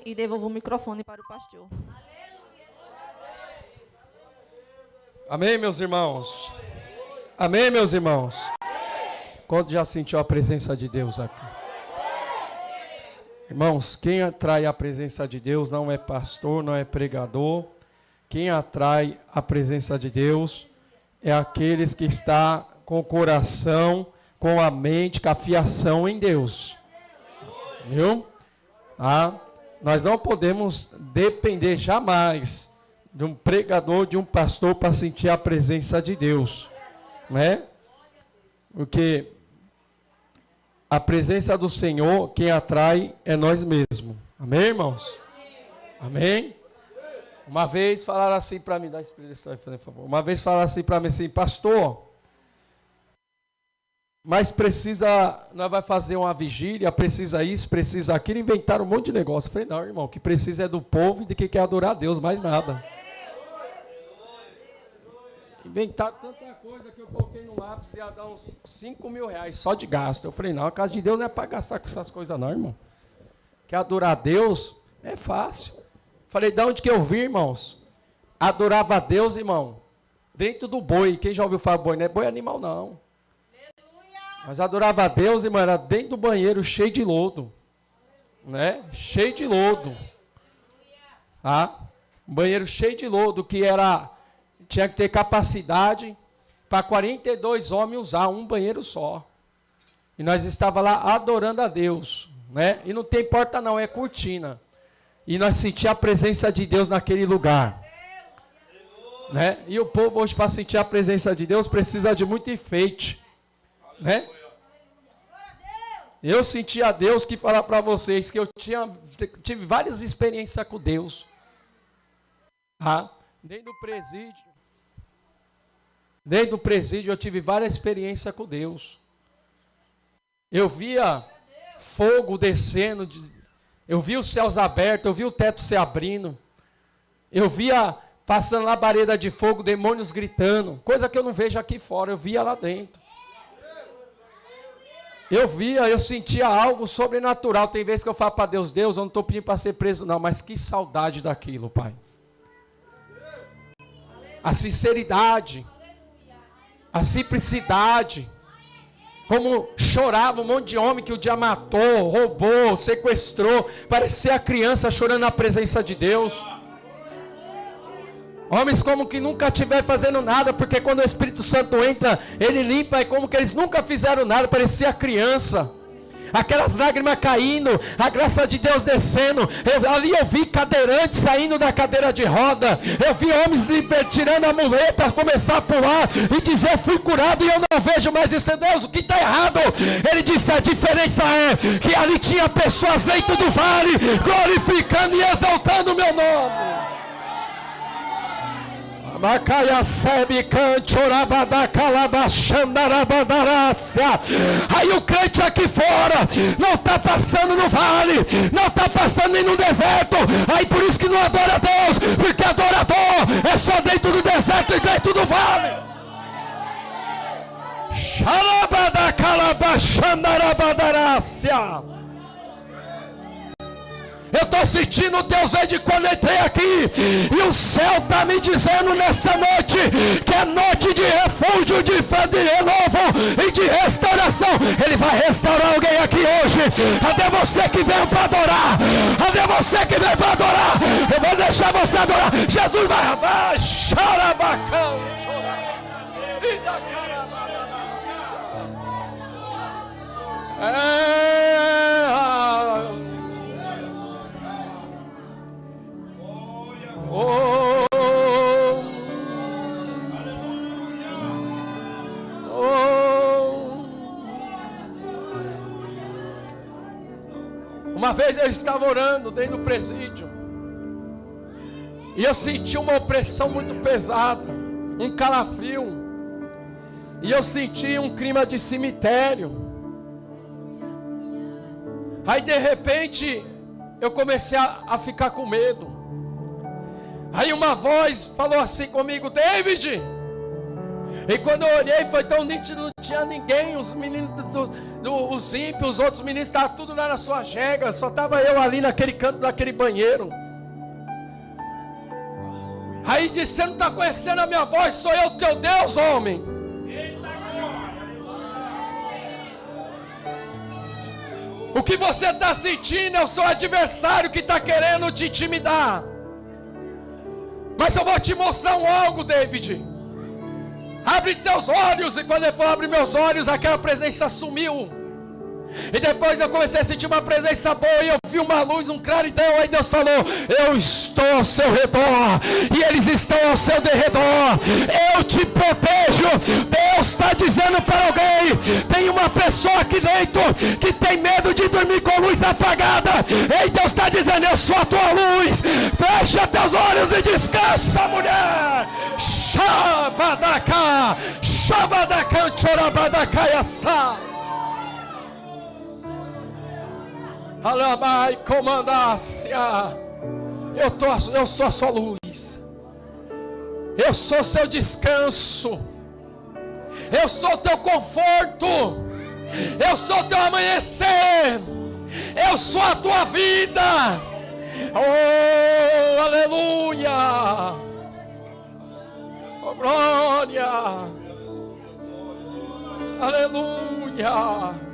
e devolvo o microfone para o pastor. Amém, meus irmãos? Amém, meus irmãos? Quanto já sentiu a presença de Deus aqui? Irmãos, quem atrai a presença de Deus não é pastor, não é pregador. Quem atrai a presença de Deus é aqueles que estão com o coração, com a mente, com a fiação em Deus. Viu? Nós não podemos depender jamais de um pregador, de um pastor para sentir a presença de Deus, né? Porque a presença do Senhor, quem atrai é nós mesmos. Amém, irmãos? Amém? Uma vez falaram assim para mim, dá expressão, por favor. Uma vez falaram assim para mim assim, pastor, mas precisa, nós vai fazer uma vigília, precisa isso, precisa aquilo, inventaram um monte de negócio. Eu falei, não, irmão, o que precisa é do povo e de quem quer adorar a Deus, mais nada. Inventaram tanta coisa que eu coloquei no lápis e ia dar uns 5 mil reais só de gasto. Eu falei, não, a casa de Deus não é para gastar com essas coisas não, irmão. Quer adorar a Deus? É fácil. Falei, de onde que eu vi, irmãos? Adorava a Deus, irmão, dentro do boi. Quem já ouviu falar boi? Não é boi animal, não. Mas adorava a Deus, irmão, era dentro do banheiro, cheio de lodo. Né? Cheio de lodo. Um banheiro cheio de lodo, que tinha que ter capacidade para 42 homens usar um banheiro só. E nós estávamos lá adorando a Deus. Né? E não tem porta não, é cortina. E nós sentíamos a presença de Deus naquele lugar. Né? E o povo hoje, para sentir a presença de Deus, precisa de muito enfeite. Né? Eu senti a Deus que falar para vocês que eu tive várias experiências com Deus. Dentro do presídio eu tive várias experiências com Deus. Eu via fogo descendo, eu via os céus abertos, eu via o teto se abrindo. Eu via passando labareda de fogo, demônios gritando, coisa que eu não vejo aqui fora, eu via lá dentro. Eu sentia algo sobrenatural. Tem vezes que eu falo para Deus, Deus, eu não estou pedindo para ser preso não, mas que saudade daquilo, Pai. A sinceridade, a simplicidade, como chorava um monte de homem que o dia matou, roubou, sequestrou, parecia a criança chorando na presença de Deus. Homens como que nunca estiveram fazendo nada, porque quando o Espírito Santo entra, ele limpa, é como que eles nunca fizeram nada, parecia criança. Aquelas lágrimas caindo, a graça de Deus descendo. Ali eu vi cadeirantes saindo da cadeira de roda. Eu vi homens tirando a muleta, começar a pular e dizer, fui curado e eu não vejo mais isso. Deus, o que está errado? Ele disse, a diferença é que ali tinha pessoas dentro do vale, glorificando e exaltando o meu nome. Macaia sebe cante orabada calabachandarabadácia. Aí o crente aqui fora não está passando no vale, não está passando nem no deserto. Aí por isso que não adora a Deus, porque adorador é só dentro do deserto e dentro do vale. Xarabada calabachandarabadácia. Eu estou sentindo Deus desde quando entrei aqui. E o céu está me dizendo nessa noite que é noite de refúgio, de fé, de renovo e de restauração. Ele vai restaurar alguém aqui hoje. Até você que veio para adorar. Até você que veio para adorar. Eu vou deixar você adorar. Jesus vai rabar. Xarabacão. E da Uma vez eu estava orando dentro do presídio e eu senti uma opressão muito pesada, um calafrio, e eu senti um clima de cemitério. Aí de repente eu comecei a ficar com medo. Aí uma voz falou assim comigo, David, E quando eu olhei, foi tão nítido, não tinha ninguém. Os meninos, os ímpios, os outros meninos, estavam tudo lá na sua jega. Só estava eu ali naquele canto daquele banheiro. Aí disse: você não está conhecendo a minha voz, sou eu teu Deus, homem. O que você está sentindo é o seu adversário que está querendo te intimidar. Mas eu vou te mostrar algo, David. Abre teus olhos. E quando ele falou abre meus olhos, aquela presença sumiu. E depois eu comecei a sentir uma presença boa. E eu vi uma luz, um claridão. Aí Deus falou: eu estou ao seu redor, e eles estão ao seu derredor. Eu te protejo. Deus está dizendo para alguém: tem uma pessoa aqui dentro que tem medo de dormir com luz apagada. E Deus está dizendo: eu sou a tua luz. Fecha teus olhos e descansa, mulher. Shabadaka, Shabadaka, Chorabadaka, Yassá. Alabai, comandácia. Eu sou a sua luz. Eu sou seu descanso. Eu sou o teu conforto. Eu sou o teu amanhecer. Eu sou a tua vida. Oh, aleluia. Oh, glória. Aleluia.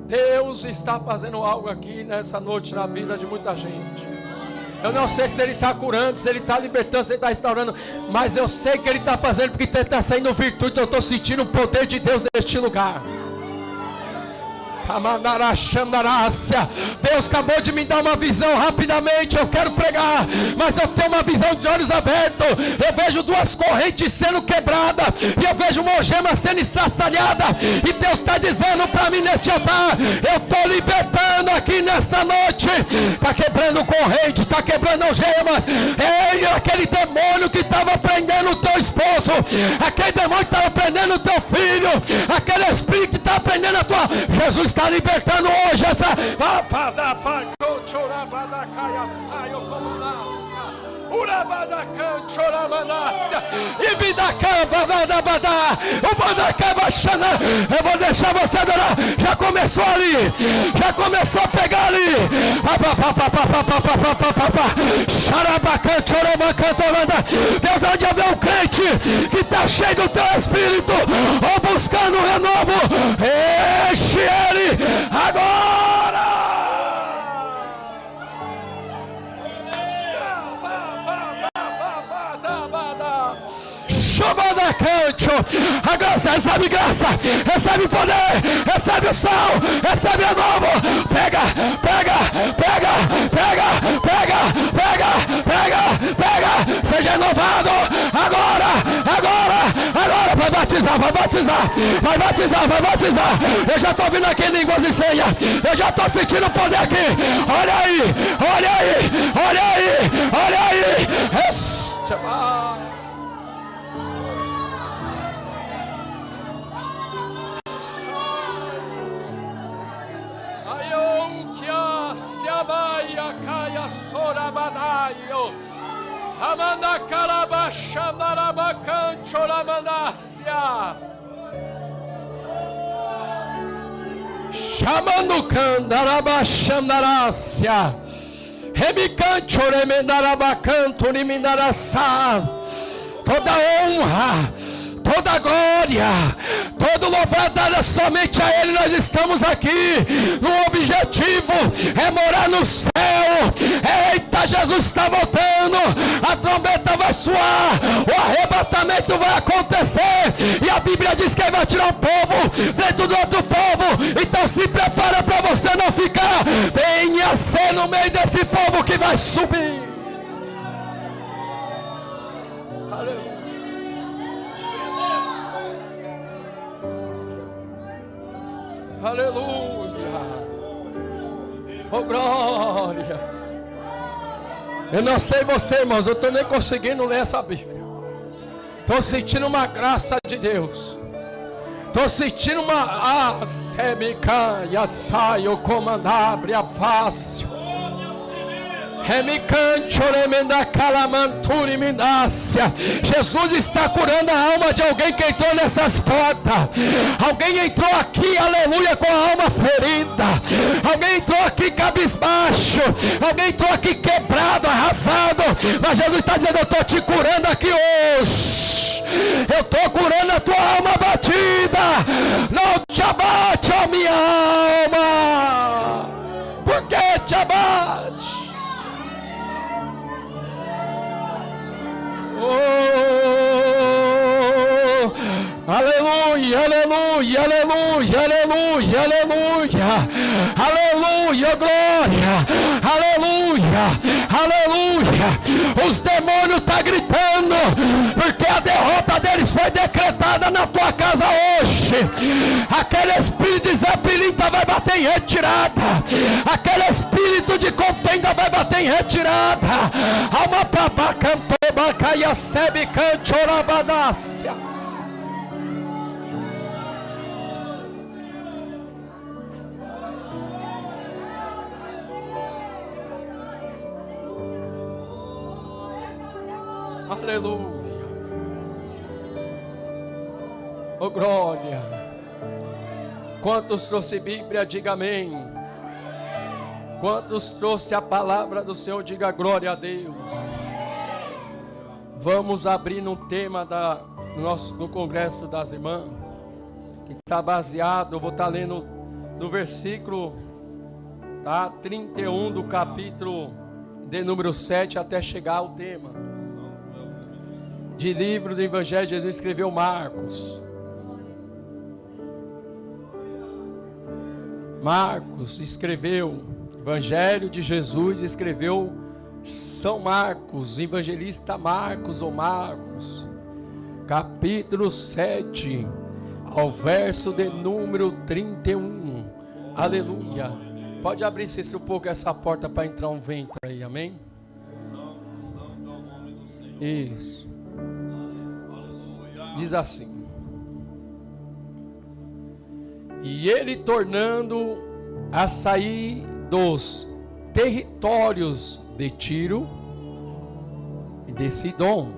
Deus está fazendo algo aqui nessa noite na vida de muita gente. Eu não sei se Ele está curando, se Ele está libertando, se Ele está restaurando, mas eu sei que Ele está fazendo porque está saindo virtude. Eu estou sentindo o poder de Deus neste lugar. Deus acabou de me dar uma visão rapidamente. Eu quero pregar, mas eu tenho uma visão de olhos abertos. Eu vejo duas correntes sendo quebradas, e eu vejo uma algema sendo estraçalhada. E Deus está dizendo para mim neste altar: eu estou libertando aqui nessa noite. Está quebrando corrente, está quebrando algemas. Ei, aquele demônio que estava prendendo o teu esposo, aquele demônio que estava prendendo o teu filho, aquele espírito que está prendendo a tua... Jesus está libertando hoje essa. Eu vou deixar você adorar. Já começou ali, já começou a pegar ali. Deus há de haver um crente que está cheio do teu espírito, ou buscando um renovo. Enche ele agora. Agora você recebe graça, recebe poder, recebe o sal, recebe a novo. Pega, pega, pega, pega, pega, pega, pega, pega. Seja renovado agora, agora, agora. Vai batizar, vai batizar, vai batizar, vai batizar. Eu já estou vindo aqui em línguas estranhas. Eu já estou sentindo o poder aqui. Olha aí, olha aí, olha aí, olha aí. Amanda Carabachandarabacancho Ramandácia. Chamando Candarabachandarácia. Remicancho Remendarabacanto Rimindaraçá. Toda honra, toda glória, todo louvado é somente a Ele. Nós estamos aqui no objetivo, é morar no céu. Eita, Jesus está voltando, a trombeta vai soar, o arrebatamento vai acontecer, e a Bíblia diz que Ele vai tirar um povo dentro do outro povo. Então se prepara para você não ficar. Venha ser no meio desse povo que vai subir. Aleluia. Aleluia. Oh, glória. Eu não sei você, irmãos, eu estou nem conseguindo ler essa Bíblia. Estou sentindo uma graça de Deus. Estou sentindo uma semicaia, saio, comandabre, fácil. Jesus está curando a alma de alguém que entrou nessas portas. Alguém entrou aqui, aleluia, com a alma ferida. Alguém entrou aqui cabisbaixo. Alguém entrou aqui quebrado, arrasado. Mas Jesus está dizendo: eu estou te curando aqui hoje. Eu estou curando a tua alma batida. Não te abate, ó minha alma. Por que te abate? Oh, aleluia, aleluia, aleluia, aleluia, aleluia, aleluia, glória, aleluia, aleluia. Os demônios estão gritando, porque a derrota deles foi decretada na tua casa hoje. Aquele espírito de Zé-Pilinta vai bater em retirada. Aquele espírito de contenda vai bater em retirada. Alma babá cantou bacaia sebe canchorabadácia. Aleluia. Oh glória. Quantos trouxe Bíblia, diga amém. Quantos trouxe a palavra do Senhor, diga glória a Deus. Vamos abrir no tema do Congresso das Irmãs, que está baseado, eu vou estar lendo do versículo 31 do capítulo de número 7 até chegar ao tema. De livro do Evangelho, Jesus escreveu Marcos. Marcos escreveu, Evangelho de Jesus escreveu São Marcos, evangelista Marcos ou Marcos, capítulo 7, ao verso de número 31. Aleluia. Pode abrir-se um pouco essa porta para entrar um vento aí, amém? Isso. Diz assim: e ele, tornando a sair dos territórios de Tiro e de Sidom,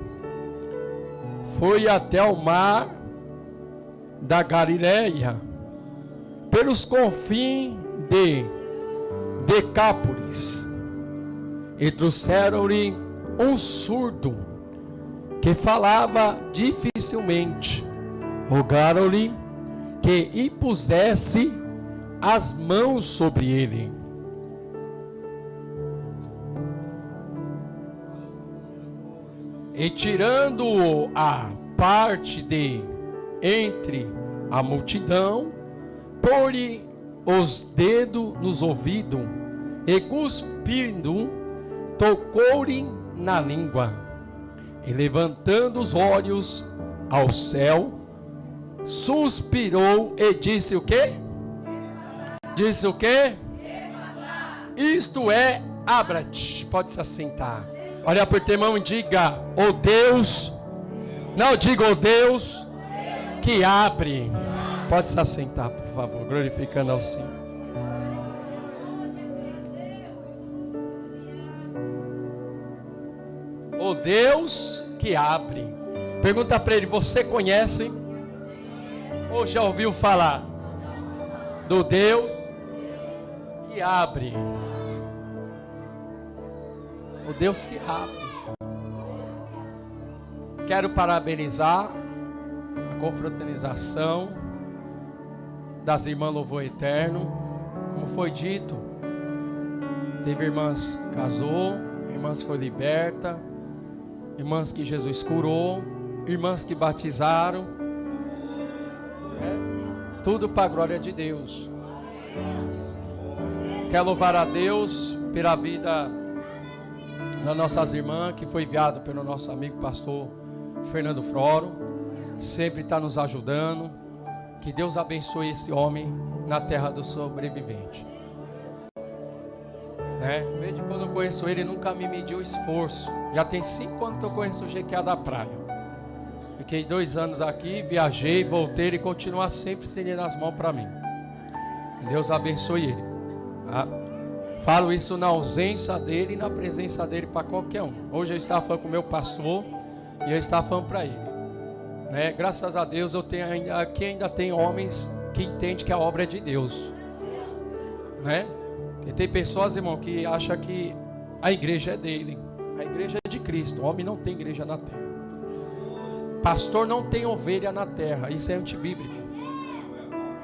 foi até o mar da Galileia, pelos confins de Decápolis, e trouxeram-lhe um surdo que falava dificilmente. Rogaram-lhe que impusesse as mãos sobre ele. E tirando-o à parte de entre a multidão, pôr-lhe os dedos nos ouvidos e cuspindo, tocou-lhe na língua. E levantando os olhos ao céu, suspirou e disse o quê? Disse o quê? Isto é, abra-te. Pode se assentar. Olha por teu irmão e diga: ó Deus. Não, diga: ó Deus que abre. Pode se assentar, por favor, glorificando ao Senhor. O Deus que abre. Pergunta para ele: você conhece ou já ouviu falar do Deus que abre? O Deus que abre. Quero parabenizar a confraternização das irmãs Louvor Eterno. Como foi dito, teve irmãs que casou, irmãs que foi liberta, irmãs que Jesus curou, irmãs que batizaram. Tudo para a glória de Deus. Quero louvar a Deus pela vida das nossas irmãs, que foi enviado pelo nosso amigo pastor Fernando Froro. Sempre está nos ajudando. Que Deus abençoe esse homem na terra do sobrevivente. Desde quando eu conheço ele, nunca me mediu esforço. Já tem 5 anos que eu conheço o GQA da praia. Fiquei 2 anos aqui, viajei, voltei, ele continua sempre estendendo as mãos para mim. Deus abençoe ele. Falo isso na ausência dele e na presença dele para qualquer um. Hoje eu estava falando com o meu pastor e eu estava falando para ele, né? Graças a Deus eu tenho aqui ainda tem homens que entendem que a obra é de Deus, né? Porque tem pessoas, irmão, que acham que a igreja é dele. A igreja é de Cristo. O homem não tem igreja na terra. Pastor não tem ovelha na terra. Isso é antibíblico.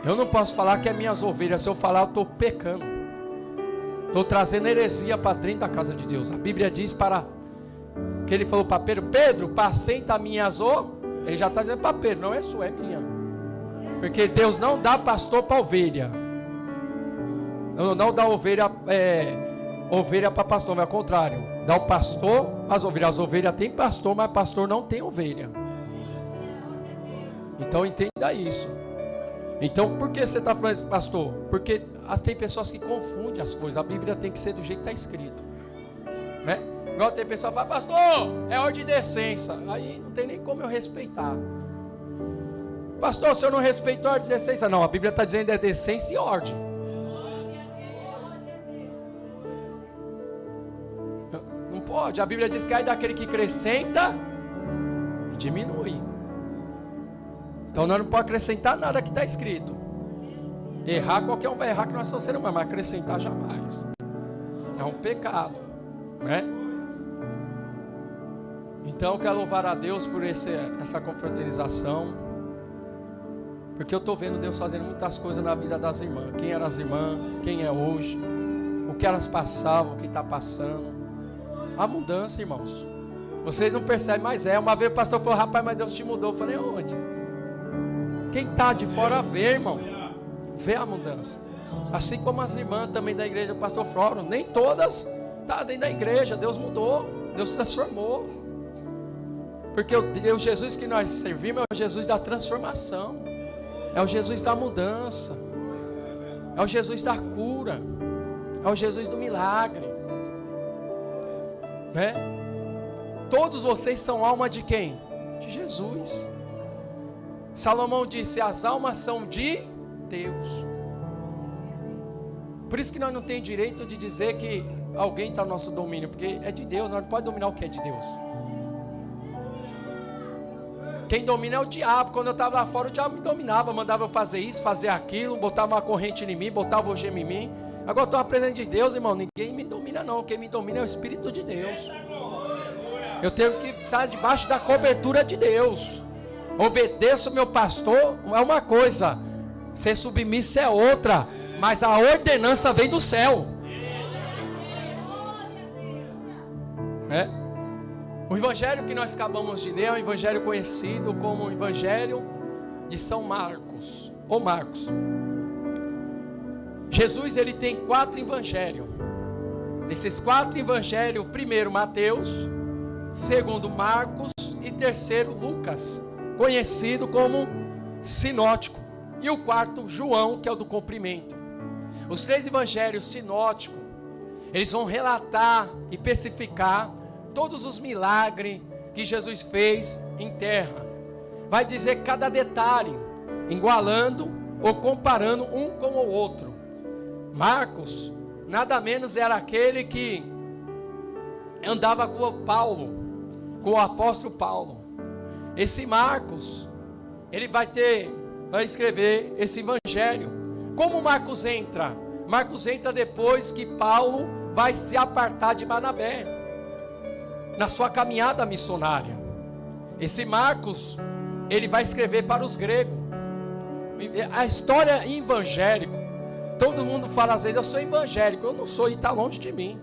Eu não posso falar que é minhas ovelhas. Se eu falar, eu estou pecando. Estou trazendo heresia para dentro da casa de Deus. A Bíblia diz que ele falou para Pedro: Pedro, apacenta minhas ovelhas. Ele já está dizendo para Pedro: não é sua, é minha. Porque Deus não dá pastor para ovelha. Não dá ovelha para pastor, mas ao contrário. Dá o pastor às ovelhas. As ovelhas têm pastor, mas pastor não tem ovelha. Então entenda isso. Então por que você está falando isso, pastor? Porque tem pessoas que confundem as coisas. A Bíblia tem que ser do jeito que está escrito, né? Igual tem pessoa que fala: pastor, é ordem de decência. Aí não tem nem como eu respeitar. Pastor, o senhor não respeita a ordem de decência? Não, a Bíblia está dizendo é decência e ordem. Não pode. A Bíblia diz que é daquele que acrescenta e diminui. Então nós não podemos acrescentar nada que está escrito. Errar, qualquer um vai errar, que nós somos seres humanos, mas acrescentar jamais. É um pecado, né? Então eu quero louvar a Deus por essa confraternização, porque eu estou vendo Deus fazendo muitas coisas na vida das irmãs. Quem eram as irmãs, quem é hoje, o que elas passavam, o que está passando. A mudança, irmãos. Vocês não percebem, mas uma vez o pastor falou: rapaz, mas Deus te mudou. Eu falei: onde? Quem está de fora vê, irmão. Vê a mudança. Assim como as irmãs também da igreja do pastor Floro, nem todas estão dentro da igreja. Deus mudou, Deus transformou. Porque o Jesus que nós servimos é o Jesus da transformação. É o Jesus da mudança. É o Jesus da cura. É o Jesus do milagre, né? Todos vocês são alma de quem? De Jesus. Salomão disse: as almas são de Deus. Por isso que nós não temos direito de dizer que alguém está no nosso domínio, porque é de Deus. Nós não podemos dominar o que é de Deus. Quem domina é o diabo. Quando eu estava lá fora, o diabo me dominava, mandava eu fazer isso, fazer aquilo, botava uma corrente em mim, botava o gema em mim. Agora eu estou na presença de Deus, irmão. Ninguém me domina não. Quem me domina é o Espírito de Deus. Eu tenho que estar debaixo da cobertura de Deus. Obedeço meu pastor é uma coisa, ser submisso é outra, mas a ordenança vem do céu, né? O evangelho que nós acabamos de ler é um evangelho conhecido como o evangelho de São Marcos, ou Marcos. Jesus, ele tem 4 evangelhos. Nesses 4 evangelhos, primeiro Mateus, segundo Marcos e terceiro Lucas, conhecido como sinótico, e o quarto João, que é o do cumprimento. Os 3 evangelhos sinóticos, eles vão relatar e especificar todos os milagres que Jesus fez em terra. Vai dizer cada detalhe, igualando ou comparando um com o outro. Marcos, nada menos era aquele que andava com o Paulo, com o apóstolo Paulo. Esse Marcos, ele vai escrever esse evangelho. Como Marcos entra? Marcos entra depois que Paulo vai se apartar de Barnabé, na sua caminhada missionária. Esse Marcos, ele vai escrever para os gregos. A história evangélica, todo mundo fala às vezes: eu sou evangélico. Eu não sou, e está longe de mim,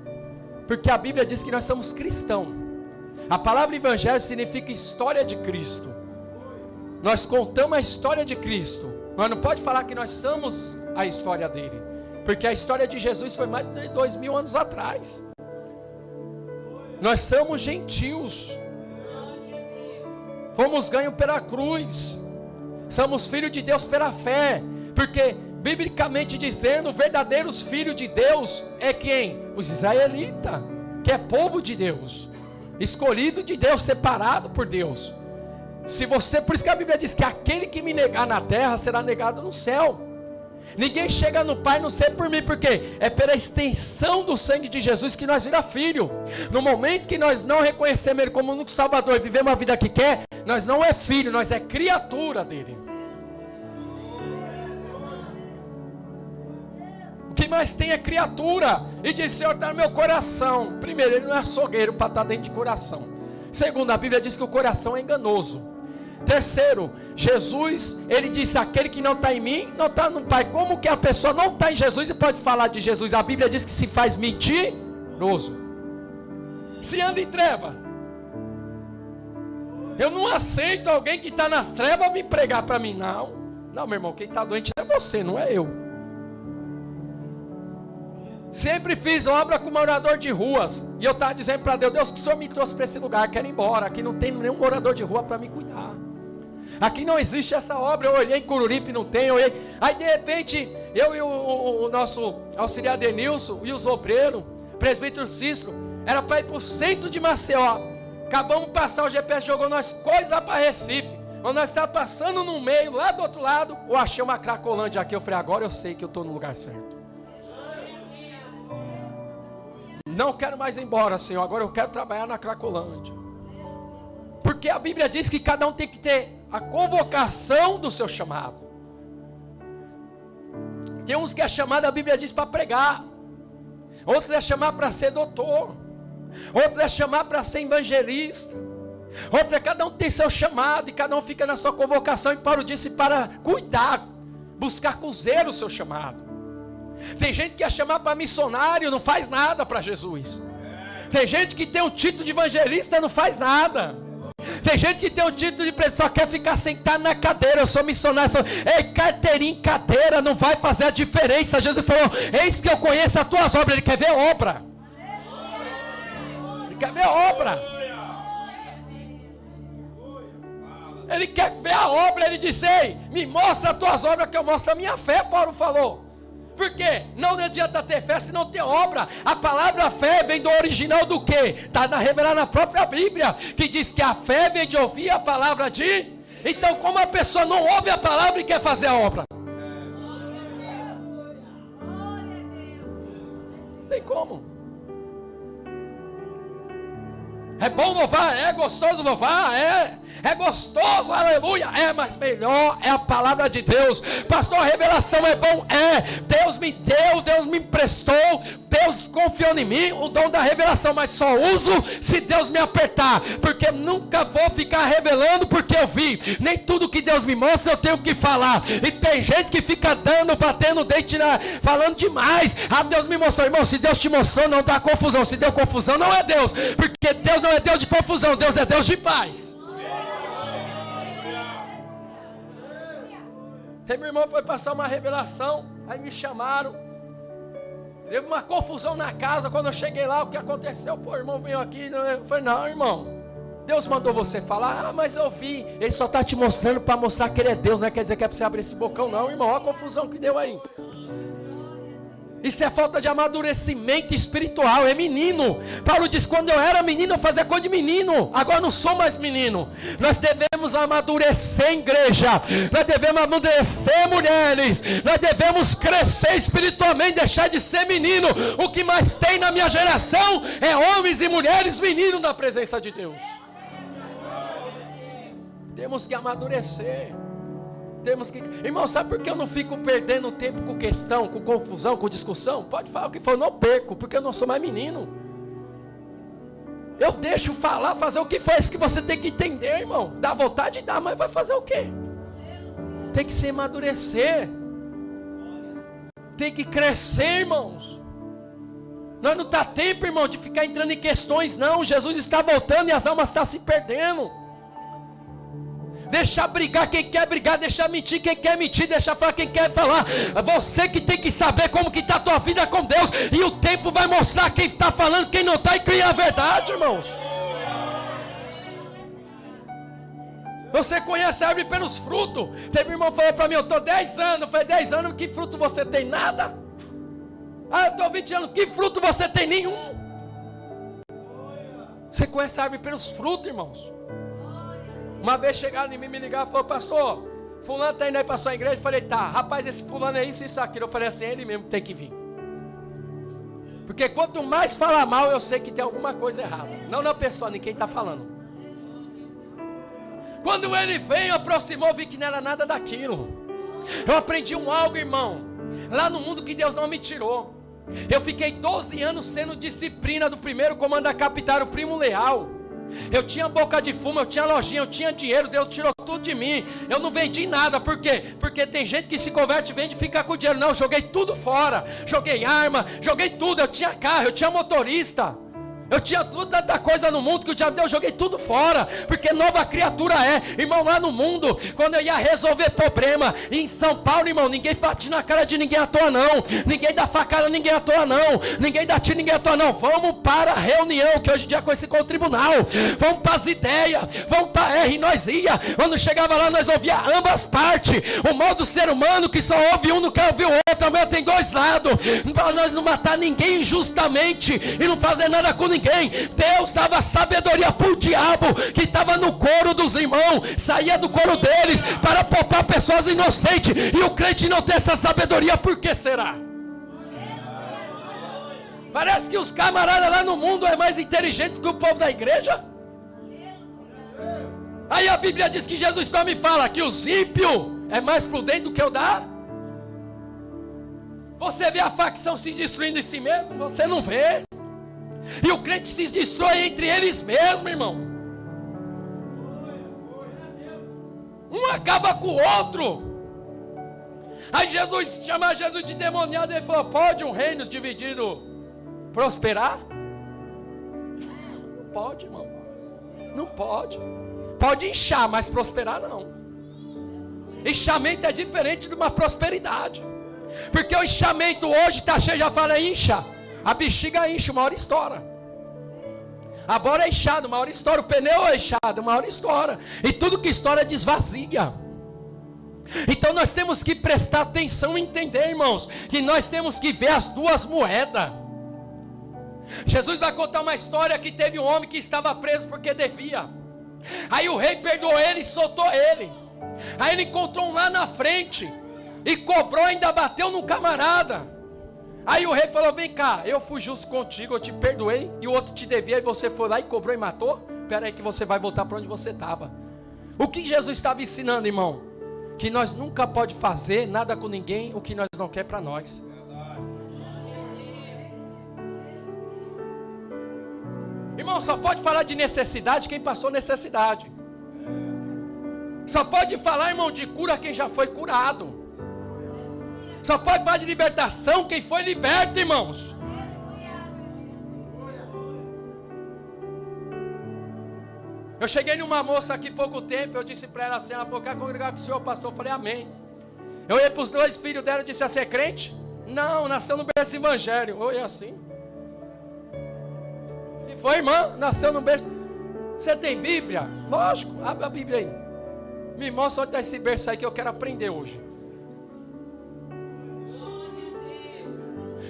porque a Bíblia diz que nós somos cristãos. A palavra evangelho significa história de Cristo. Nós contamos a história de Cristo. Nós não pode falar que nós somos a história dele, porque a história de Jesus foi mais de 2000 anos atrás. Nós somos gentios, fomos ganhos pela cruz, somos filhos de Deus pela fé, porque biblicamente dizendo, verdadeiros filhos de Deus é quem? Os israelitas, que é povo de Deus, escolhido de Deus, separado por Deus. Por isso que a Bíblia diz que aquele que me negar na terra será negado no céu. Ninguém chega no Pai, não sei por mim, porque é pela extensão do sangue de Jesus que nós vira filho. No momento que nós não reconhecemos Ele como único Salvador e vivemos a vida que quer, nós não é filho, nós é criatura dele. O que mais tem é criatura. E diz: Senhor, está no meu coração. Primeiro, Ele não é açougueiro para estar dentro de coração. Segundo, a Bíblia diz que o coração é enganoso. Terceiro, Jesus, Ele disse: aquele que não está em mim, não está no Pai. Como que a pessoa não está em Jesus e pode falar de Jesus? A Bíblia diz que se faz mentiroso, se anda em treva. Eu não aceito alguém que está nas trevas vir pregar para mim. Não, meu irmão, quem está doente é você, não é eu. Sempre fiz obra com morador de ruas. E eu estava dizendo para Deus: Deus, que o Senhor me trouxe para esse lugar, quero ir embora. Aqui não tem nenhum morador de rua para me cuidar. Aqui não existe essa obra. Eu olhei em Cururipe, não tem. Aí de repente, eu e o nosso auxiliar Denilson e os obreiros, presbítero Cícero, era para ir para o centro de Maceió. Acabamos de passar, o GPS jogou nós coisas lá para Recife. Quando nós estávamos passando no meio, lá do outro lado, eu achei uma Cracolândia aqui. Eu falei: agora eu sei que eu estou no lugar certo. Não quero mais ir embora, Senhor. Agora eu quero trabalhar na Cracolândia. Porque a Bíblia diz que cada um tem que ter a convocação do seu chamado. Tem uns que é chamado, a Bíblia diz, para pregar. Outros é chamar para ser doutor. Outros é chamar para ser evangelista. Outros é cada um tem seu chamado. E cada um fica na sua convocação. E Paulo disse para cuidar, buscar com zelo o seu chamado. Tem gente que é chamar para missionário, não faz nada para Jesus. Tem gente que tem um título de evangelista, não faz nada. Tem gente que tem um título de pregador, só quer ficar sentado na cadeira. Eu sou missionário, ei, carteirinha em cadeira não vai fazer a diferença. Jesus falou: eis que eu conheço as tuas obras. Ele quer ver obra. Ele quer ver obra. Ele quer ver a obra. Ele disse: ei, me mostra as tuas obras que eu mostro a minha fé. Paulo falou. Por quê? Não adianta ter fé se não ter obra. A palavra fé vem do original do quê? Está revelado na própria Bíblia, que diz que a fé vem de ouvir a palavra de... Então, como a pessoa não ouve a palavra e quer fazer a obra? Não tem como. É bom louvar, é gostoso louvar, é gostoso, aleluia, mas melhor é a palavra de Deus. Pastor, a revelação é bom, Deus me deu, Deus me emprestou, Deus confiou em mim o dom da revelação, mas só uso se Deus me apertar, porque nunca vou ficar revelando porque eu vi. Nem tudo que Deus me mostra eu tenho que falar. E tem gente que fica batendo o dente, falando demais. Deus me mostrou. Irmão, se Deus te mostrou, não dá confusão. Se deu confusão, não é Deus, porque Deus não é Deus de confusão, Deus é Deus de paz. Meu irmão foi passar uma revelação, aí me chamaram, teve uma confusão na casa. Quando eu cheguei lá, o que aconteceu? Pô, o irmão veio aqui. Eu falei: não, irmão, Deus mandou você falar. Mas eu vi, Ele só está te mostrando para mostrar que Ele é Deus, não quer dizer que é para você abrir esse bocão, não, irmão. Olha a confusão que deu aí. Isso é falta de amadurecimento espiritual, é menino. Paulo diz: quando eu era menino eu fazia coisa de menino, agora não sou mais menino. Nós devemos amadurecer, igreja. Nós devemos amadurecer, mulheres. Nós devemos crescer espiritualmente, deixar de ser menino. O que mais tem na minha geração é homens e mulheres meninos na presença de Deus. Temos que amadurecer. Irmão, sabe por que eu não fico perdendo tempo com questão, com confusão, com discussão? Pode falar o que for, eu não perco, porque eu não sou mais menino. Eu deixo falar, fazer o que for. Isso que você tem que entender, irmão. Dá vontade de dar, mas vai fazer o quê? Tem que se amadurecer. Tem que crescer, irmãos. Nós não está tempo, irmão, de ficar entrando em questões, não. Jesus está voltando e as almas estão se perdendo. Deixar brigar quem quer brigar, deixar mentir quem quer mentir, deixar falar quem quer falar. Você que tem que saber como que está a tua vida com Deus. E o tempo vai mostrar quem está falando, quem não está e quem é a verdade, irmãos. Você conhece a árvore pelos frutos. Teve um irmão que falou para mim: eu estou 10 anos. Eu falei: 10 anos, que fruto você tem? Nada. Eu estou 20 anos, que fruto você tem? Nenhum. Você conhece a árvore pelos frutos, irmãos. Uma vez chegaram em mim, me ligaram e falaram: pastor, fulano está indo aí para a sua igreja. Eu falei, tá, rapaz, esse fulano é isso, isso, aquilo. Eu falei assim, ele mesmo tem que vir. Porque quanto mais falar mal, eu sei que tem alguma coisa errada. Não na pessoa, nem quem está falando. Quando ele veio, aproximou, vi que não era nada daquilo. Eu aprendi algo, irmão, lá no mundo que Deus não me tirou. Eu fiquei 12 anos sendo disciplina do primeiro comando da capital, o Primo Leal. Eu tinha boca de fumo, eu tinha lojinha, eu tinha dinheiro, Deus tirou tudo de mim. Eu não vendi nada, por quê? Porque tem gente que se converte, vende e fica com dinheiro. Não, eu joguei tudo fora, joguei arma, joguei tudo. Eu tinha carro, eu tinha motorista, eu tinha tanta coisa no mundo que o diabo deu, eu joguei tudo fora, porque nova criatura é. Irmão, lá no mundo, quando eu ia resolver problema, em São Paulo, irmão, ninguém bate na cara de ninguém à toa não, ninguém dá facada a ninguém à toa não, ninguém dá tiro ninguém à toa não. Vamos para a reunião, que hoje em dia é conhecido como tribunal, vamos para as ideias, vamos para a R, e nós ia, quando chegava lá, nós ouvia ambas partes. O mal do ser humano, que só ouve um, não quer ouvir o outro, também tem dois lados, para nós não matar ninguém injustamente, e não fazer nada com ninguém. Deus dava sabedoria para o diabo que estava no coro dos irmãos, saía do coro deles para poupar pessoas inocentes, e o crente não tem essa sabedoria. Por que será? Parece que os camaradas lá no mundo é mais inteligente que o povo da igreja. Aí a Bíblia diz que Jesus também fala que os ímpios é mais prudente do que o da. Você vê a facção se destruindo em si mesmo? Você não vê. E o crente se destrói entre eles mesmos, irmão. Um acaba com o outro. Aí Jesus chama Jesus de demoniado. Ele falou, pode um reino dividido prosperar? Não pode, irmão. Não pode. Pode inchar, mas prosperar não. Inchamento é diferente de uma prosperidade. Porque o inchamento hoje está cheio, já fala incha. A bexiga incha, uma hora estoura. A bora é inchada, uma hora estoura. O pneu é inchado, uma hora estoura. E tudo que estoura desvazia. Então nós temos que prestar atenção e entender, irmãos, que nós temos que ver as duas moedas. Jesus vai contar uma história que teve um homem que estava preso porque devia. Aí o rei perdoou ele e soltou ele. Aí ele encontrou um lá na frente e cobrou, ainda bateu no camarada. Aí o rei falou, vem cá, eu fui justo contigo, eu te perdoei, e o outro te devia, e você foi lá e cobrou e matou? Espera aí que você vai voltar para onde você estava. O que Jesus estava ensinando, irmão? Que nós nunca pode fazer nada com ninguém o que nós não quer para nós. Irmão, só pode falar de necessidade quem passou necessidade. Só pode falar, irmão, de cura quem já foi curado. Só pode falar de libertação quem foi liberto, irmãos. Eu cheguei numa moça aqui há pouco tempo, eu disse para ela assim, ela falou, quer congregar com o senhor, pastor? Eu falei, amém. Eu olhei para os dois filhos dela e disse, você é crente? Não, nasceu no berço evangélico. Oi, assim. E foi, irmã, nasceu no berço. Você tem Bíblia? Lógico, abre a Bíblia aí. Me mostra onde está esse berço aí que eu quero aprender hoje.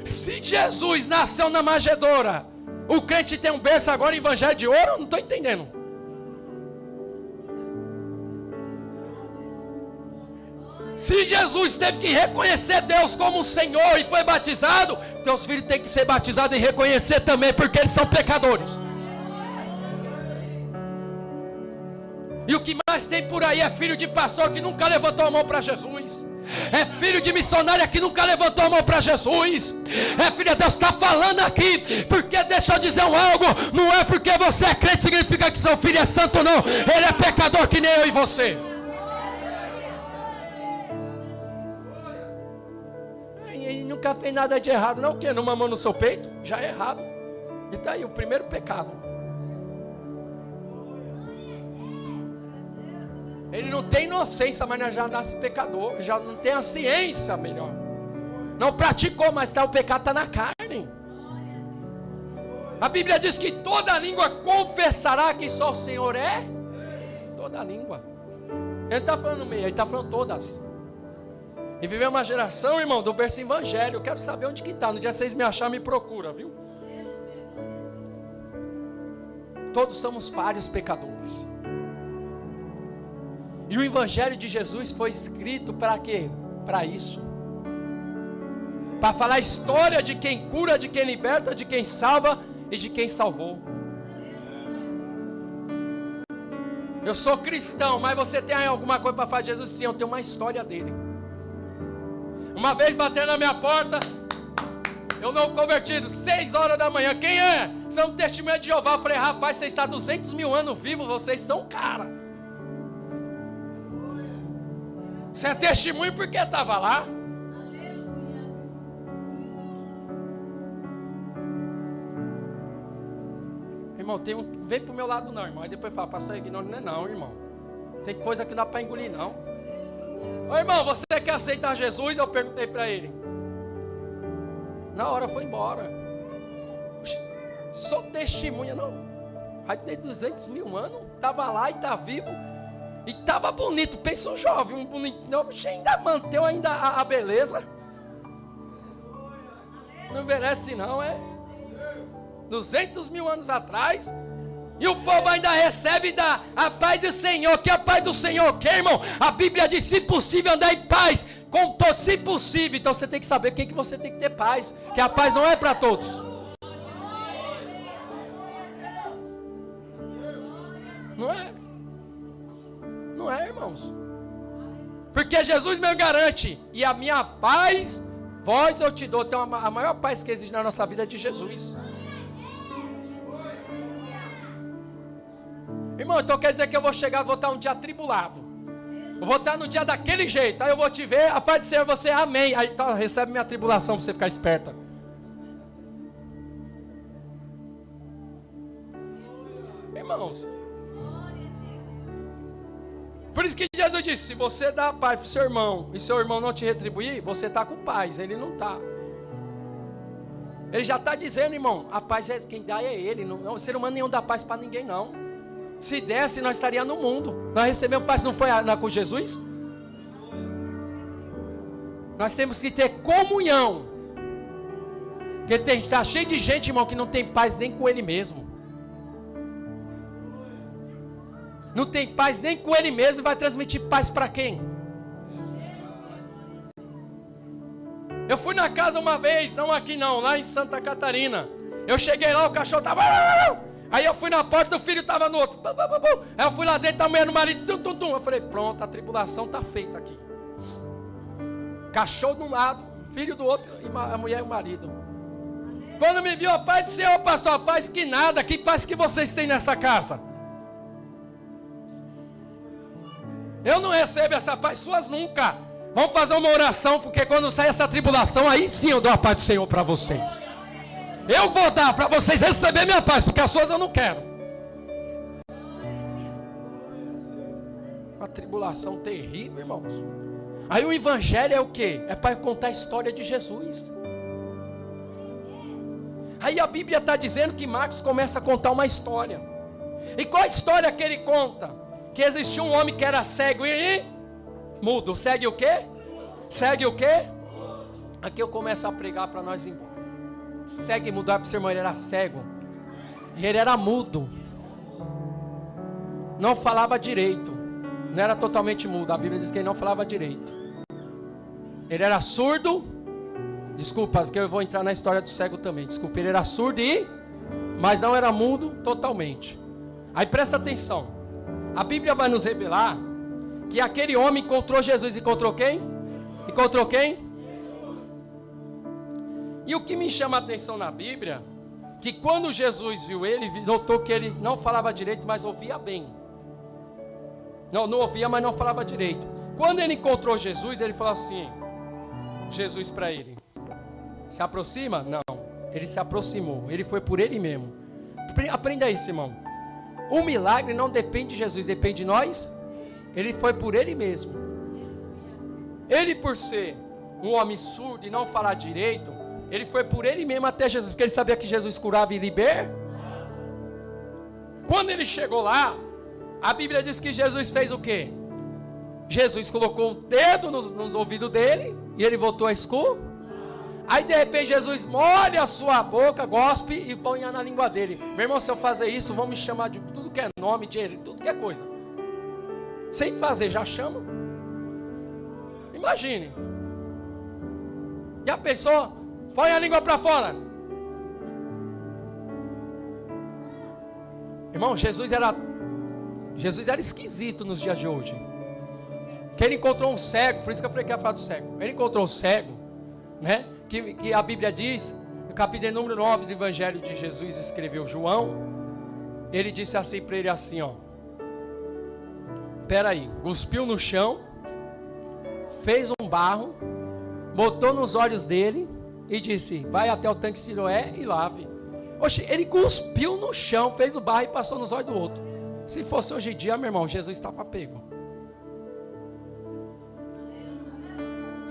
Se Jesus nasceu na manjedoura, o crente tem um berço agora em evangelho de ouro? Não estou entendendo. Se Jesus teve que reconhecer Deus como Senhor e foi batizado, teus filhos têm que ser batizados e reconhecer também, porque eles são pecadores. E o que mais tem por aí é filho de pastor que nunca levantou a mão para Jesus. É filho de missionária que nunca levantou a mão para Jesus. É filho, Deus está falando aqui. Porque deixa eu dizer algo. Não é porque você é crente significa que seu filho é santo, não. Ele é pecador que nem eu e você. Ele nunca fez nada de errado, não. O quê? Não mamou no seu peito? Já é errado. E está aí o primeiro pecado. Ele não tem inocência, mas já nasce pecador. Já não tem a ciência melhor. Não praticou, mas o pecado está na carne. A Bíblia diz que toda língua confessará que só o Senhor é. Toda língua. Ele não está falando meia, ele está falando todas. E viver uma geração, irmão, do berço evangelho. Eu quero saber onde que está. No dia 6 me achar, me procura, viu? Todos somos vários pecadores. E o Evangelho de Jesus foi escrito para quê? Para isso. Para falar a história de quem cura, de quem liberta, de quem salva e de quem salvou. Eu sou cristão, mas você tem alguma coisa para falar de Jesus? Sim, eu tenho uma história dele. Uma vez batendo na minha porta, eu novo convertido, 6 horas da manhã. Quem é? Você é um testemunho de Jeová. Eu falei, rapaz, você está 200 mil anos vivo, vocês são cara. Você é testemunho porque estava lá. Irmão, vem pro meu lado não, irmão. Aí depois fala, pastor, ignora. Não, irmão. Tem coisa que não dá para engolir, não. Ô irmão, você quer aceitar Jesus? Eu perguntei para ele. Na hora foi embora. Sou testemunha, não. Aí tem 200 mil anos, estava lá e está vivo. E estava bonito, pensa um jovem, um bonito. Ainda manteve a beleza. Não merece não, é? 200 mil anos atrás. E o povo ainda recebe a paz do Senhor. Que a paz do Senhor o quê, irmão? A Bíblia diz, se possível, andar em paz com todos, se possível. Então você tem que saber quem que você tem que ter paz. Que a paz não é para todos. Não é? Não é, irmãos? Porque Jesus me garante. E a minha paz, vós eu te dou. Então a maior paz que existe na nossa vida é de Jesus. Irmão, então quer dizer que eu vou chegar, vou estar um dia atribulado. Eu vou estar no dia daquele jeito. Aí eu vou te ver, a paz do Senhor, você, amém. Aí tá, recebe minha tribulação para você ficar esperta. Irmãos, por isso que Jesus disse, se você dá a paz para o seu irmão, e seu irmão não te retribuir, você está com paz, ele não está. Ele já está dizendo, irmão, a paz é quem dá é ele, não, o ser humano nenhum dá paz para ninguém não. Se desse, nós estaríamos no mundo. Nós recebemos paz, não foi com Jesus? Nós temos que ter comunhão. Porque está cheio de gente, irmão, que não tem paz nem com ele mesmo. Não tem paz nem com ele mesmo e vai transmitir paz para quem? Eu fui na casa uma vez, não aqui não, lá em Santa Catarina. Eu cheguei lá, o cachorro estava... Aí eu fui na porta, o filho estava no outro. Aí eu fui lá dentro, a mulher no marido. Eu falei, pronto, a tribulação está feita aqui. Cachorro de um lado, filho do outro, e a mulher e o marido. Quando me viu, a paz do Senhor, pastor, a paz que nada, que paz que vocês têm nessa casa? Eu não recebo essa paz, suas nunca. Vamos fazer uma oração, porque quando sai essa tribulação, aí sim eu dou a paz do Senhor para vocês. Eu vou dar para vocês receber minha paz, porque as suas eu não quero. Uma tribulação terrível, irmãos. Aí o evangelho é o quê? É para contar a história de Jesus. Aí a Bíblia está dizendo que Marcos começa a contar uma história. E qual a história que ele conta? Que existia um homem que era cego e mudo. Segue o quê? Segue o quê? Aqui eu começo a pregar para nós ir embora. Segue e mudar para o seu irmão, ele era cego. Ele era mudo. Não falava direito. Não era totalmente mudo. A Bíblia diz que ele não falava direito. Ele era surdo. Desculpa, porque eu vou entrar na história do cego também. Desculpa, ele era surdo mas não era mudo totalmente. Aí presta atenção. A Bíblia vai nos revelar que aquele homem encontrou Jesus. Encontrou quem? Encontrou quem? E o que me chama a atenção na Bíblia, que quando Jesus viu ele, notou que ele não falava direito, mas ouvia bem. Não ouvia, mas não falava direito. Quando ele encontrou Jesus, ele falou assim, Jesus para ele, se aproxima? Não, ele se aproximou, ele foi por ele mesmo. Aprenda isso, irmão. O milagre não depende de Jesus, depende de nós. Ele foi por ele mesmo. Ele, por ser um homem surdo e não falar direito, ele foi por ele mesmo até Jesus, porque ele sabia que Jesus curava e liberta. Quando ele chegou lá, a Bíblia diz que Jesus fez o quê? Jesus colocou o dedo nos ouvidos dele e ele voltou a escutar. Aí de repente Jesus molha a sua boca, gospe e põe na língua dele. Meu irmão, se eu fazer isso, vão me chamar de tudo que é nome, de tudo que é coisa. Sem fazer, já chama. Imagine. E a pessoa põe a língua para fora. Irmão, Jesus era esquisito nos dias de hoje. Que ele encontrou um cego, por isso que eu falei que ia falar do cego. Ele encontrou um cego, né? Que a Bíblia diz, no capítulo número 9 do Evangelho de Jesus, escreveu João. Ele disse assim para ele assim, ó. Peraí, cuspiu no chão, fez um barro, botou nos olhos dele e disse, vai até o tanque Siloé e lave. Oxe, ele cuspiu no chão, fez o barro e passou nos olhos do outro. Se fosse hoje em dia, meu irmão, Jesus estava pego.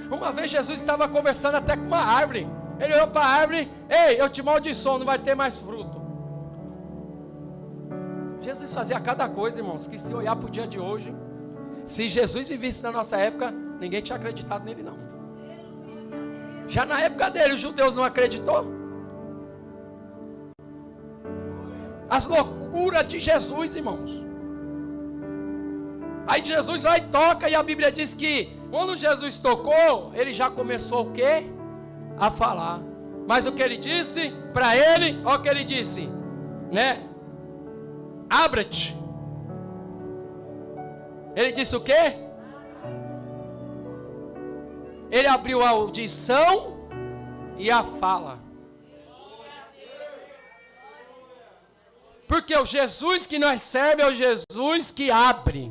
Uma vez Jesus estava conversando até com uma árvore. Ele olhou para a árvore, ei, eu te maldiçoo, não vai ter mais fruto. Jesus fazia cada coisa, irmãos, que se olhar para o dia de hoje, se Jesus vivesse na nossa época, ninguém tinha acreditado nele não. Já na época dele, os judeus não acreditou. As loucuras de Jesus, irmãos. Aí Jesus vai e toca, e a Bíblia diz que quando Jesus tocou, ele já começou o quê? A falar. Mas o que ele disse para ele, olha o que ele disse, né? Abra-te. Ele disse o quê? Ele abriu a audição e a fala. Porque o Jesus que nós servemos é o Jesus que abre.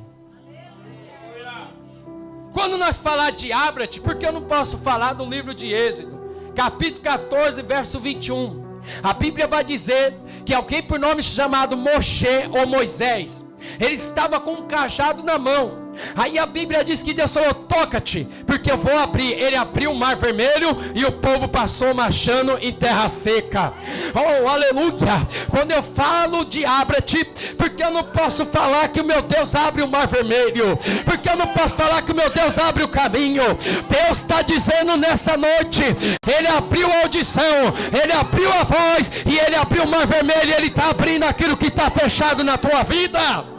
Quando nós falar de abra-te, porque eu não posso falar do livro de Êxodo, capítulo 14, verso 21. A Bíblia vai dizer que alguém por nome chamado Moshe ou Moisés, ele estava com um cajado na mão. Aí a Bíblia diz que Deus falou, toca-te, porque eu vou abrir. Ele abriu o mar vermelho e o povo passou marchando em terra seca. Oh, aleluia. Quando eu falo de abra-te, porque eu não posso falar que o meu Deus abre o mar vermelho, porque eu não posso falar que o meu Deus abre o caminho. Deus está dizendo nessa noite, ele abriu a audição, ele abriu a voz e ele abriu o mar vermelho. Ele está abrindo aquilo que está fechado na tua vida.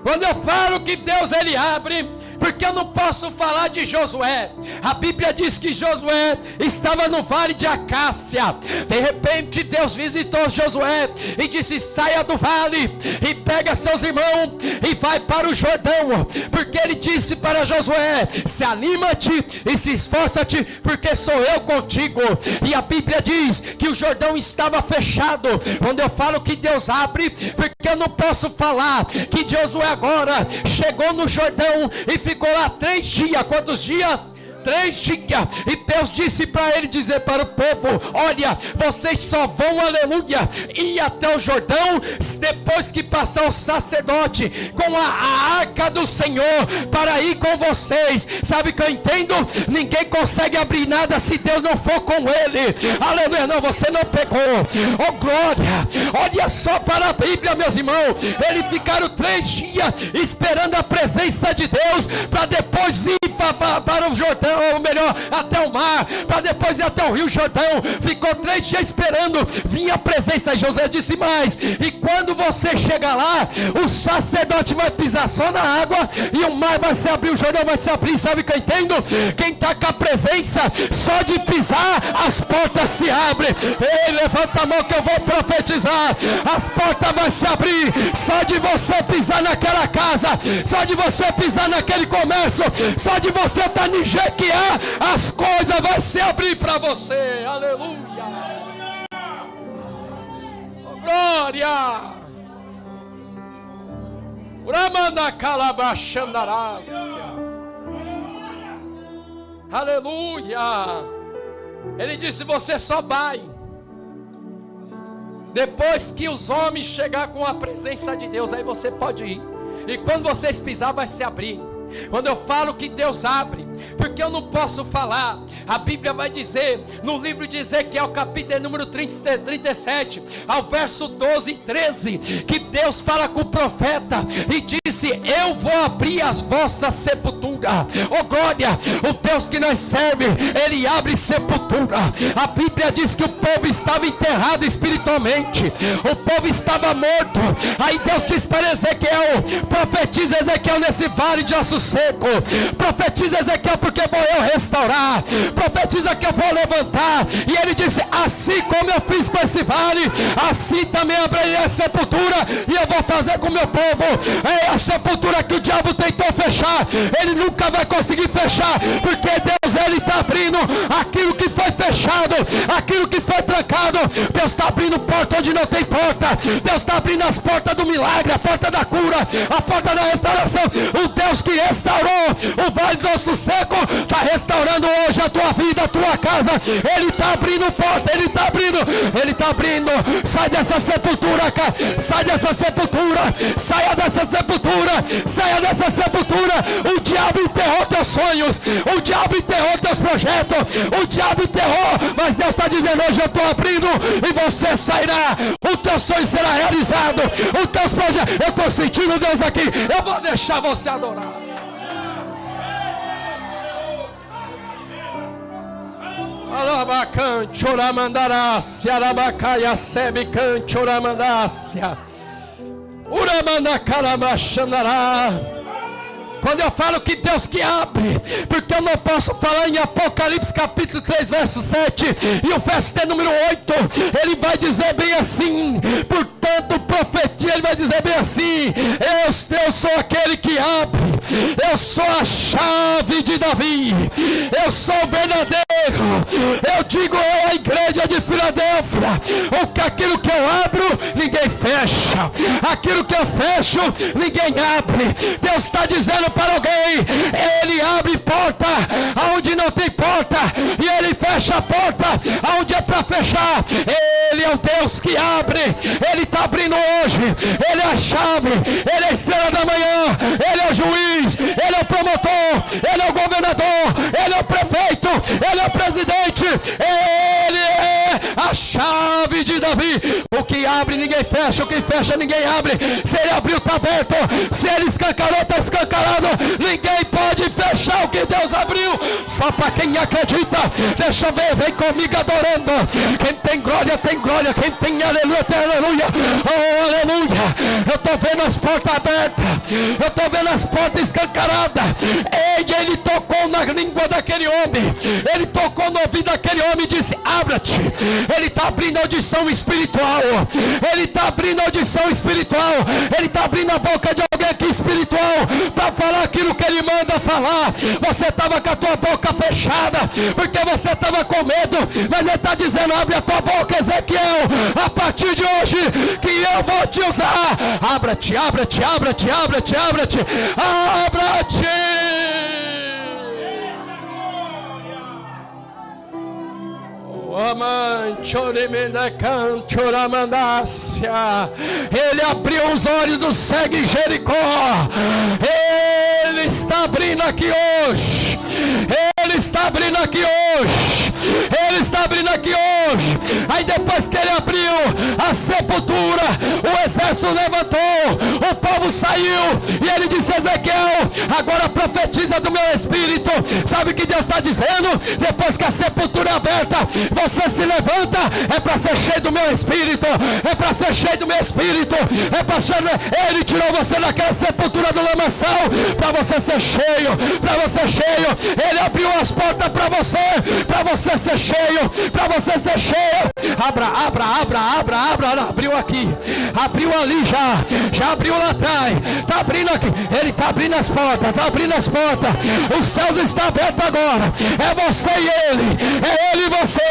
Quando eu falo que Deus ele abre, porque eu não posso falar de Josué. A Bíblia diz que Josué estava no vale de Acácia. De repente Deus visitou Josué e disse, saia do vale e pega seus irmãos e vai para o Jordão. Porque ele disse para Josué, se anima-te e se esforça-te, porque sou eu contigo. E a Bíblia diz que o Jordão estava fechado. Quando eu falo que Deus abre, porque eu não posso falar que Josué agora chegou no Jordão e ficou lá 3 dias. Quantos dias? 3 dias. E Deus disse para ele dizer para o povo, olha, vocês só vão, aleluia, ir até o Jordão depois que passar o sacerdote com a arca do Senhor para ir com vocês. Sabe o que eu entendo? Ninguém consegue abrir nada se Deus não for com ele. Aleluia. Não, você não pegou. Oh glória. Olha só para a Bíblia, meus irmãos. Eles ficaram 3 dias esperando a presença de Deus para depois ir para o Jordão, ou melhor, até o mar, para depois ir até o Rio Jordão. Ficou 3 dias esperando, vinha a presença. E José disse mais, e quando você chegar lá, o sacerdote vai pisar só na água e o mar vai se abrir, o Jordão vai se abrir. Sabe o que eu entendo? Quem está com a presença, só de pisar as portas se abrem. Ei, levanta a mão que eu vou profetizar. As portas vão se abrir só de você pisar naquela casa, só de você pisar naquele comércio, só de você estar em Jequiá, as coisas vão se abrir para você. Aleluia. Oh, glória. Uramanda calabachandarácia. Aleluia. Ele disse, você só vai depois que os homens chegar com a presença de Deus. Aí você pode ir. E quando vocês pisar, vai se abrir. Quando eu falo que Deus abre, porque eu não posso falar. A Bíblia vai dizer, no livro de Ezequiel, capítulo número 37, ao verso 12 e 13, que Deus fala com o profeta e disse: eu vou abrir as vossas sepulturas. Oh glória, o Deus que nós servemos, Ele abre sepultura. A Bíblia diz que o povo estava enterrado espiritualmente, o povo estava morto. Aí Deus diz para Ezequiel: profetiza, Ezequiel, nesse vale de osso seco. Profetiza, Ezequiel, porque vou eu restaurar. Profetiza que eu vou levantar. E ele disse: assim como eu fiz com esse vale, assim também abrirei a sepultura, e eu vou fazer com o meu povo. É a sepultura que o diabo tentou fechar, ele nunca vai conseguir fechar, porque Deus, Ele está abrindo aquilo que foi fechado, aquilo que foi trancado. Deus está abrindo porta onde não tem porta. Deus está abrindo as portas do milagre, a porta da cura, a porta da restauração. O Deus que restaurou o vale do osso seco está restaurando hoje a tua vida, a tua casa. Ele está abrindo porta, Ele está abrindo, Ele está abrindo. Sai dessa sepultura, cara. Sai dessa sepultura, saia dessa sepultura, saia dessa sepultura. O diabo enterrou teus sonhos, o diabo enterrou teus projetos, o diabo enterrou, mas Deus está dizendo: hoje eu estou abrindo e você sairá. O teu sonho será realizado, os teus projetos. Eu estou sentindo Deus aqui. Eu vou deixar você adorar. Alabacan, choramandarácia, alabacaia, semican, choramandácia, uramandacarabaxandará. Quando eu falo que Deus que abre, porque eu não posso falar em Apocalipse capítulo 3, verso 7, e o verso de número 8, ele vai dizer bem assim: portanto profetia, ele vai dizer bem assim: eu sou aquele que abre, eu sou a chave de Davi, eu sou o verdadeiro. Eu digo à igreja de Filadélfia: aquilo que eu abro, ninguém fecha, aquilo que eu fecho, ninguém abre. Deus está dizendo para alguém: Ele abre porta aonde não tem porta, e Ele fecha a porta aonde é para fechar. Ele é o Deus que abre. Ele está abrindo hoje. Ele é a chave, Ele é a estrela da manhã, Ele é o juiz, Ele é o promotor, Ele é o governador, Ele é o prefeito, Ele é o presidente. Ele é a chave de Davi. O que abre ninguém fecha, o que fecha ninguém abre. Se Ele abriu, está aberto. Se Ele escancarou, está escancarado. Ninguém pode fechar o que Deus abriu. Só para quem acredita. Deixa eu ver, vem comigo adorando. Quem tem glória, tem glória. Quem tem aleluia, tem aleluia. Oh, aleluia. Eu estou vendo as portas abertas, eu estou vendo as portas escancaradas. Ele tocou na língua daquele homem, ele tocou no ouvido daquele homem e disse: abra-te. Ele está abrindo audição espiritual, ele está abrindo audição espiritual, ele está abrindo a boca de alguém aqui espiritual para falar aquilo que ele manda falar. Você estava com a tua boca fechada porque você estava com medo, mas ele está dizendo: abre a tua boca, Ezequiel, a partir de hoje que eu vou te usar. Abra-te, abra-te, abra-te, abra-te, abra-te, abra-te. Ele abriu os olhos do cego em Jericó. Ele está abrindo aqui hoje. Ele está abrindo aqui hoje. Ele está abrindo aqui hoje. Aí depois que ele abriu a sepultura, o exército levantou, o povo saiu, e ele disse: Ezequiel, agora profetiza do meu espírito. Sabe o que Deus está dizendo? Depois que a sepultura é aberta, você se levanta. É para ser cheio do meu espírito. É para ser cheio do meu espírito. É para ser... Ele tirou você daquela sepultura do lamaçal para você ser cheio, para você cheio. Ele abriu as portas para você ser cheio, para você ser cheio. Abra, abra, abra, abra, abra. Abriu aqui, abriu ali, já abriu lá atrás, está abrindo aqui. Ele está abrindo as portas, está abrindo as portas. Os céus estão abertos agora. É você e ele, é ele e você.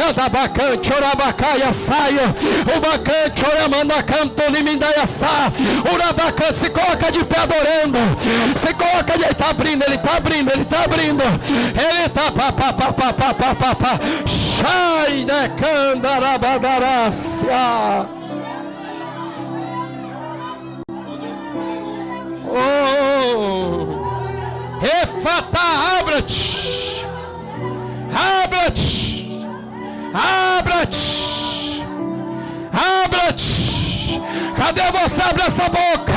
É da bacante, orabacaia, saio, o bacante, oramanda, canto, limindaia, sa, urabacante. Se coloca de pé adorando, se coloca de... Ele está abrindo, ele está abrindo, ele está abrindo. Ele está pá, shai de candarabadácia. Oh, Efatá, abra-te. Abra-te. Abra-te. Abra-te. Cadê você? Abre essa boca.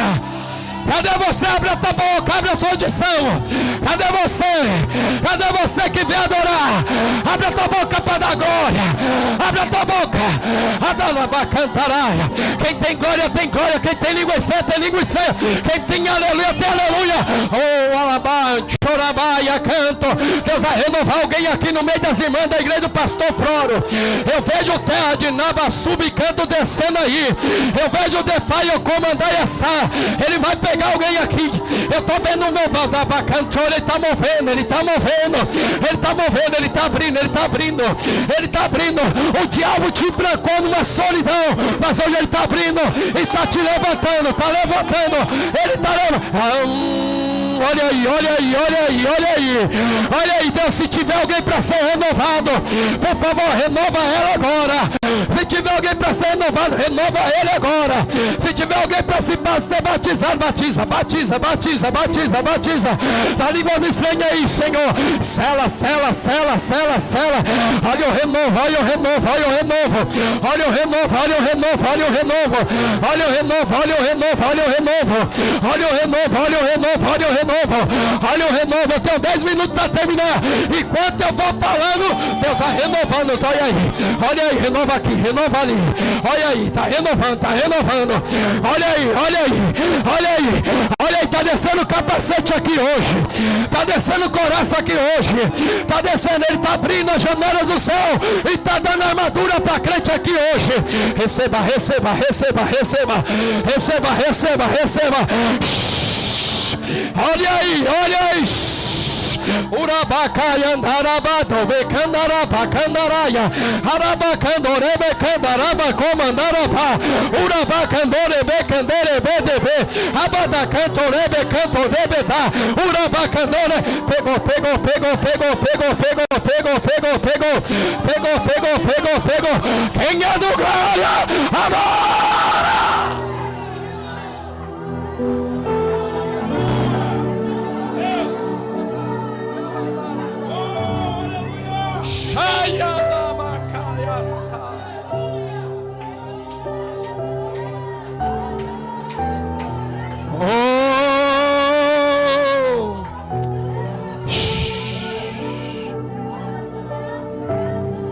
Cadê você? Abre a tua boca, abre a sua audição. Cadê você? Cadê você que vem adorar? Abre a tua boca para dar glória. Abre a tua boca. Adalabacantaraia. Quem tem glória, tem glória. Quem tem língua estranha, tem língua estranha. Quem tem aleluia, tem aleluia. Oh, alabá, chorabaia, canto. Deus vai renovar alguém aqui no meio das irmãs da igreja do pastor Floro. Eu vejo terra de Nabasubicando descendo aí. Eu vejo o Defaio comandar essa. Ele vai pegar alguém aqui. Eu estou vendo o meu Valdabacantor. Ele está movendo, ele está movendo. Ele está movendo, ele está abrindo, ele está abrindo. Ele está abrindo. O diabo te trancou numa solidão, mas hoje ele está abrindo e está te levantando. Está levantando. Ele está levantando. Olha aí, olha aí, olha aí, olha aí. Olha aí, Deus, se tiver alguém para ser renovado, por favor, renova ela agora. Se tiver alguém para ser renovado, renova ele agora. Se tiver alguém para ser batizado, batiza, batiza, batiza, batiza, batiza. Dá línguas estranhas aí, Senhor. Sela, sela, sela, sela, sela. Olha o renovo, olha o renovo, olha o renovo. Olha o renovo, olha o renovo, olha o renovo. Olha o renovo, olha o renovo, olha o renovo. Olha o renovo, olha o renovo, olha o renovo. Olha o renovo, eu tenho 10 minutos para terminar. Enquanto eu vou falando, Deus vai renovando. Olha aí, renova aqui, renova ali. Olha aí, está renovando, está renovando. Olha aí, olha aí, olha aí. Olha aí, está descendo o capacete aqui hoje. Está descendo o coração aqui hoje. Está descendo, ele está abrindo as janelas do céu. E está dando armadura para crente aqui hoje. Receba, receba, receba, receba. Receba, receba, receba. Olha aí, olha aí. Urabacaia, andarabado, becandaraba, candaraia, arabacandore, becandaraba, comandaraba, urabacandore, becandere, bedebe, abadacantore, becantore, bedá, urabacandore, pegou, pegou, pegou, pegou, pegou, pegou, pegou, pegou, pegou, pegou, pegou, pegou, pegou. Quem é do glória, agora!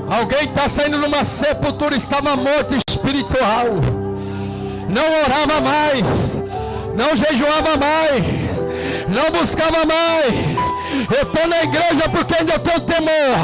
Alguém está saindo numa sepultura, estava morto espiritual, não orava mais, não jejuava mais, não buscava mais. Eu estou na igreja porque ainda tenho temor.